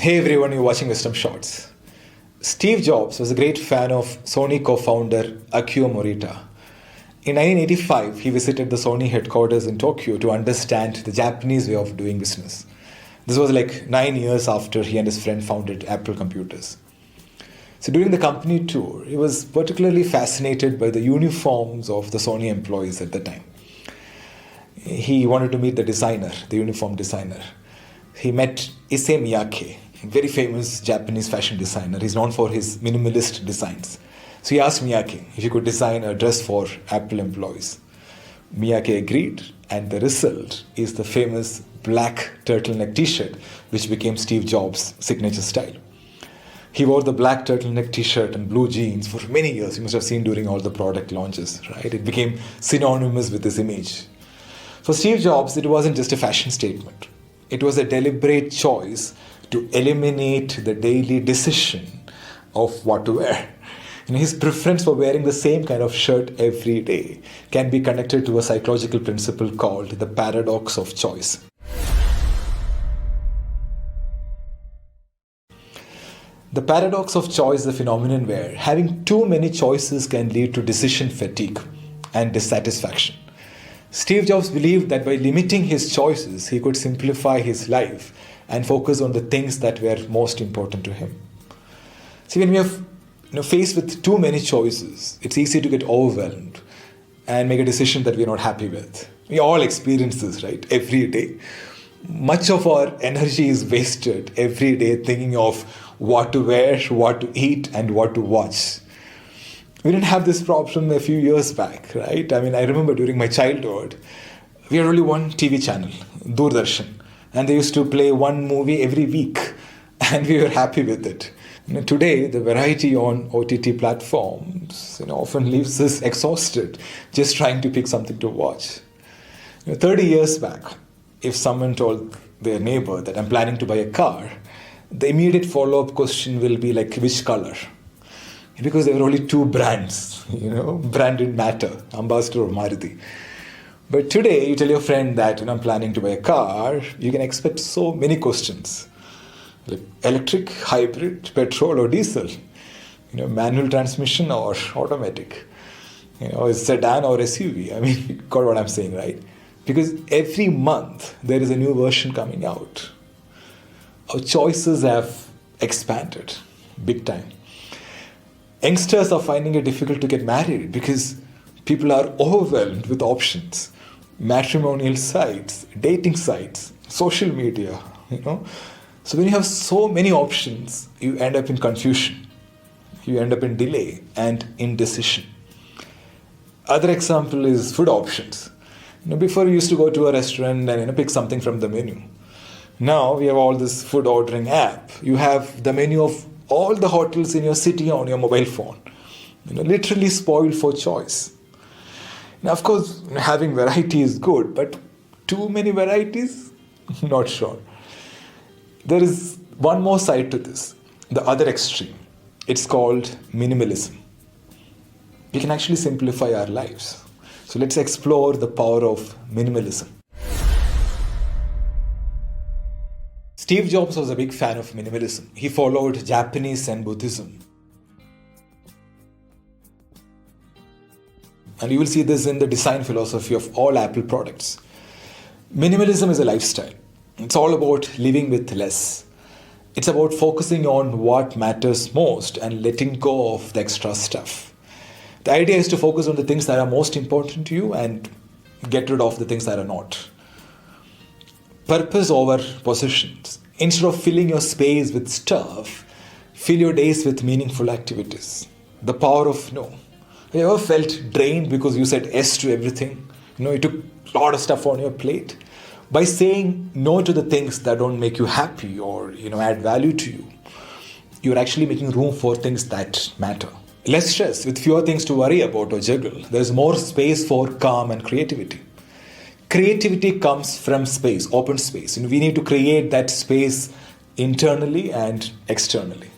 Hey everyone, you're watching Wisdom Shots. Steve Jobs was a great fan of Sony co-founder Akio Morita. In 1985, he visited the Sony headquarters in Tokyo to understand the Japanese way of doing business. This was like 9 years after he and his friend founded Apple Computers. So during the company tour, he was particularly fascinated by the uniforms of the Sony employees at the time. He wanted to meet the designer, the uniform designer. He met Issei Miyake, a very famous Japanese fashion designer. He's known for his minimalist designs. So he asked Miyake if he could design a dress for Apple employees. Miyake agreed, and the result is the famous black turtleneck t-shirt, which became Steve Jobs' signature style. He wore the black turtleneck t-shirt and blue jeans for many years. You must have seen during all the product launches, right? It became synonymous with his image. For Steve Jobs, it wasn't just a fashion statement. It was a deliberate choice to eliminate the daily decision of what to wear. His preference for wearing the same kind of shirt every day can be connected to a psychological principle called the paradox of choice. The paradox of choice is a phenomenon where having too many choices can lead to decision fatigue and dissatisfaction. Steve Jobs believed that by limiting his choices, he could simplify his life and focus on the things that were most important to him. See, when we are faced with too many choices, it's easy to get overwhelmed and make a decision that we're not happy with. We all experience this, right? Every day. Much of our energy is wasted every day thinking of what to wear, what to eat, and what to watch. We didn't have this problem a few years back, right? I remember during my childhood, we had only one TV channel, Doordarshan, and they used to play one movie every week, and we were happy with it. Today, the variety on OTT platforms often leaves us exhausted just trying to pick something to watch. 30 years back, if someone told their neighbor that I'm planning to buy a car, the immediate follow-up question will be like, which color? Because there were only two brands, brand didn't matter, Ambassador or Maruti. But today, you tell your friend that I'm planning to buy a car, you can expect so many questions. Like electric, hybrid, petrol or diesel, manual transmission or automatic, sedan or SUV. You got what I'm saying, right? Because every month there is a new version coming out. Our choices have expanded big time. Youngsters are finding it difficult to get married because people are overwhelmed with options. Matrimonial sites, dating sites, social media, So when you have so many options, you end up in confusion. You end up in delay and indecision. Other example is food options. Before you used to go to a restaurant and pick something from the menu. Now we have all this food ordering app. You have the menu of all the hotels in your city on your mobile phone. Literally spoiled for choice. Now, of course, having variety is good, but too many varieties? Not sure. There is one more side to this, the other extreme. It's called minimalism. We can actually simplify our lives. So let's explore the power of minimalism. Steve Jobs was a big fan of minimalism. He followed Japanese and Buddhism. And you will see this in the design philosophy of all Apple products. Minimalism is a lifestyle. It's all about living with less. It's about focusing on what matters most and letting go of the extra stuff. The idea is to focus on the things that are most important to you and get rid of the things that are not. Purpose over possessions. Instead of filling your space with stuff, fill your days with meaningful activities. The power of no. Have you ever felt drained because you said yes to everything? You took a lot of stuff on your plate. By saying no to the things that don't make you happy or add value to you, you're actually making room for things that matter. Less stress, with fewer things to worry about or juggle. There's more space for calm and creativity. Creativity comes from space, open space. We need to create that space internally and externally.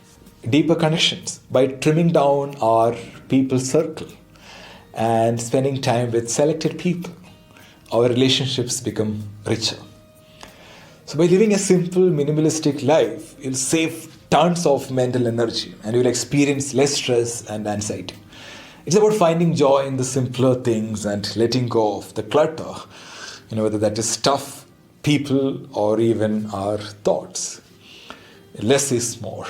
Deeper connections by trimming down our people circle and spending time with selected people. Our relationships become richer. So by living a simple, minimalistic life, you'll save tons of mental energy and you'll experience less stress and anxiety. It's about finding joy in the simpler things and letting go of the clutter, whether that is stuff, people, or even our thoughts. Less is more.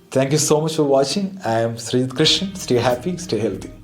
Thank you so much for watching. I am Sri Krishnan. Stay happy, stay healthy.